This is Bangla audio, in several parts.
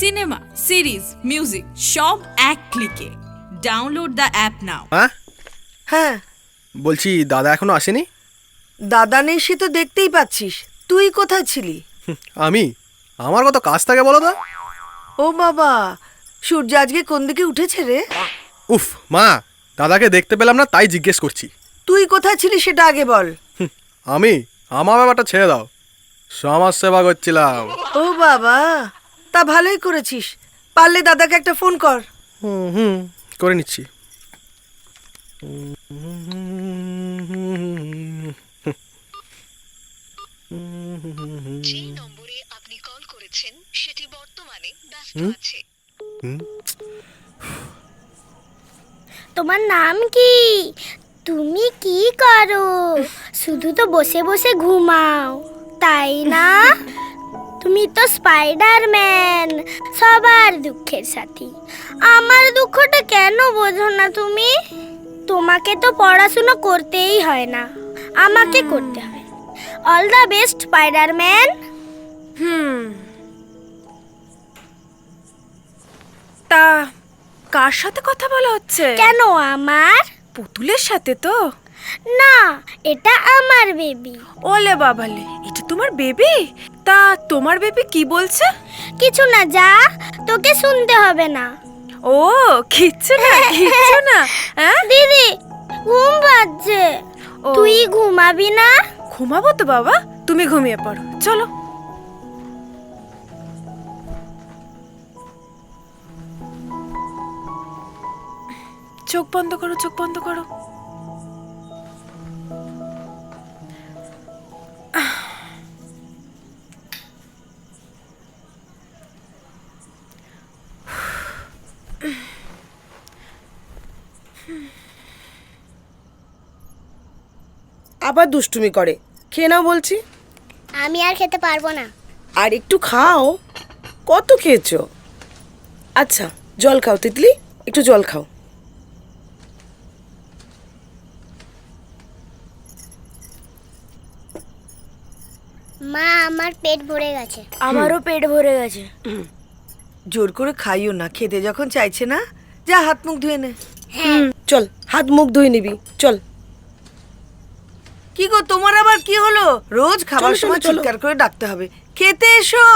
সিনেমা, সিরিজ, মিউজিক সব এক ক্লিকে। Download the app now. হ্যাঁ, বলছি দাদা এখনো আসেনি? দাদা নেই সে তো দেখতেই পাচ্ছিস। তুই কোথায় ছিলি? আমি? আমার কত কাজ থাকে বলো তো। ও বাবা, সূর্য আজকে কোন দিকে উঠেছে রে? উফ মা, দাদাকে দেখতে পেলাম না তাই জিজ্ঞেস করছি। তুই কোথায় ছিলি সেটা আগে বল। আমি? আমার ব্যাপারটা ছেড়ে দাও, সমাজ সেবা করছিলাম। ও বাবা, তা ভালোই করেছিস। পারলে দাদাকে একটা ফোন কর। হুম করে নিচ্ছি। যে নম্বরে আপনি কল করেছেন সেটি বর্তমানে ব্যস্ত আছে। তোমার নাম কি? তুমি কি করো? শুধু তো বসে বসে ঘুমাও, তাই না? তুমি তো স্পাইডারম্যান, সবার দুঃখের সাথী। আমার দুঃখটা কেন বোঝো না তুমি? তোমাকে তো পড়াশোনা করতেই হয় না, আমাকে করতে হয়। All the best Spiderman. তা কার সাথে কথা বলা হচ্ছে? কেন আমার? পুতুলের সাথে তো? না, এটা আমার বেবি। ওলে বাবালে, এটা তোমার বেবি? তা তোমার বেবি কি বলছে? কিছু না, যা, তোকে শুনতে হবে না। ও কিচ্ছু না, কিচ্ছু না। হ্যাঁ দিদি, ঘুম পাচ্ছে, ও। তুই ঘুমাবি না? ঘুমাবো তো বাবা, তুমি ঘুমিয়ে পড়ো, চলো। চোখ বন্ধ করো, চোখ বন্ধ করো। আবার দুষ্টুমি করে। খেয়ে নাও বলছি। আমি আর খেতে পারবো না। আর একটু খাও। কত খেয়েছো? আচ্ছা, জল খাও তিতলি, একটু জল খাও। মা, আমার পেট ভরে গেছে। আমারও পেট ভরে গেছে। জোর করে খাইও না, খেতে যখন চাইছে না। যা হাত মুখ ধুয়ে নে। হ্যাঁ। চল, হাত মুখ ধুয়ে নিবি, চল। কি গো, তোমার আবার কি হলো? রোজ খাবার সময় চিৎকার করে ডাকতে হবে। খেতে এসো।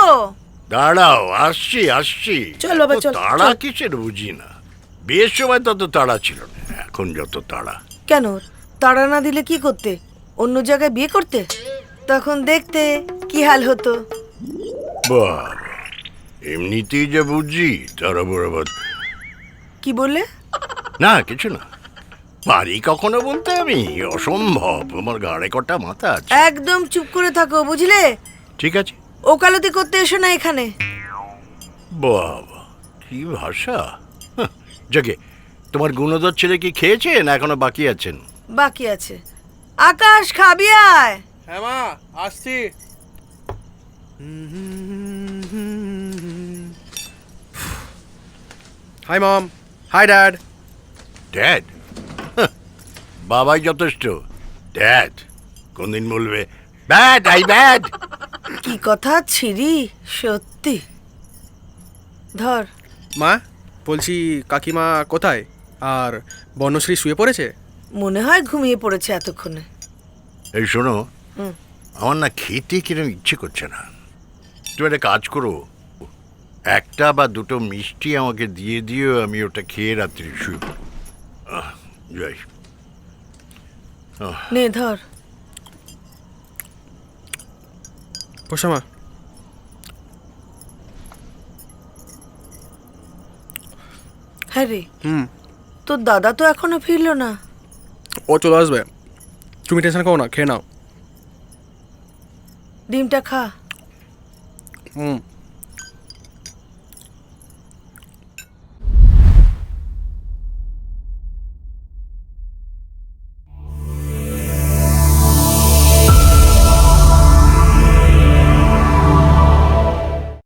দাঁড়াও, আসছি আসছি। চল বাবা, এত চল, তাড়া চল। কিসের বুঝি না। বিয়ের সময় তত তাড়া ছিল না, এখন যত তাড়া। কেন তাড়া না দিলে কি করতে? অন্য জায়গায় বিয়ে করতে? তখন দেখতে কি হাল হতো। বাবা, এমনিতেই যে বুঝি তারা বরাবর। কি বললে? না কিছু না। পারি কখনো বলতে আমি? অসম্ভব, আমার ঘাড়ে কটা মাথা আছে। একদম চুপ করে থাকো, বুঝলে? ঠিক আছে। ওকালতি করতে এসো না এখানে। বাবা, কি ভাষা! হাহ, যাকে তোমার গুণধর ছেলে কি খেয়েছে না এখনো বাকি আছেন? বাকি আছে। আকাশ, খাবি আয়। হ্যাঁ মা, আসছি। হাই মম, হাই ড্যাড। ড্যাড? বাবাই যথেষ্ট। ড্যাড কোনদিন বলবে ব্যাড আই ব্যাড? কি কথা ছিরি, সত্যি। ধর। মা, বলছি কাকিমা কোথায়? আর বর্ণশ্রী শুয়ে পড়েছে? মনে হয় ঘুমিয়ে পড়েছে এতক্ষণে। এই শোনো, হুম। আমার না খেতে কিরম ইচ্ছে করছে না। তুমি একটা কাজ করো, একটা বা দুটো মিষ্টি আমাকে দিয়ে দিও, আমি ওটা খেয়ে রাত্রি শুয়ে পড়ব। যাই। নে ধর। বসো মা। হ্যাঁ রে, হুম, তোর দাদা তো এখনো ফিরলো না। ও চলে আসবে, তুমি টেনশন করো না, খেয়ে নাও। ডিমটা খা। হুম।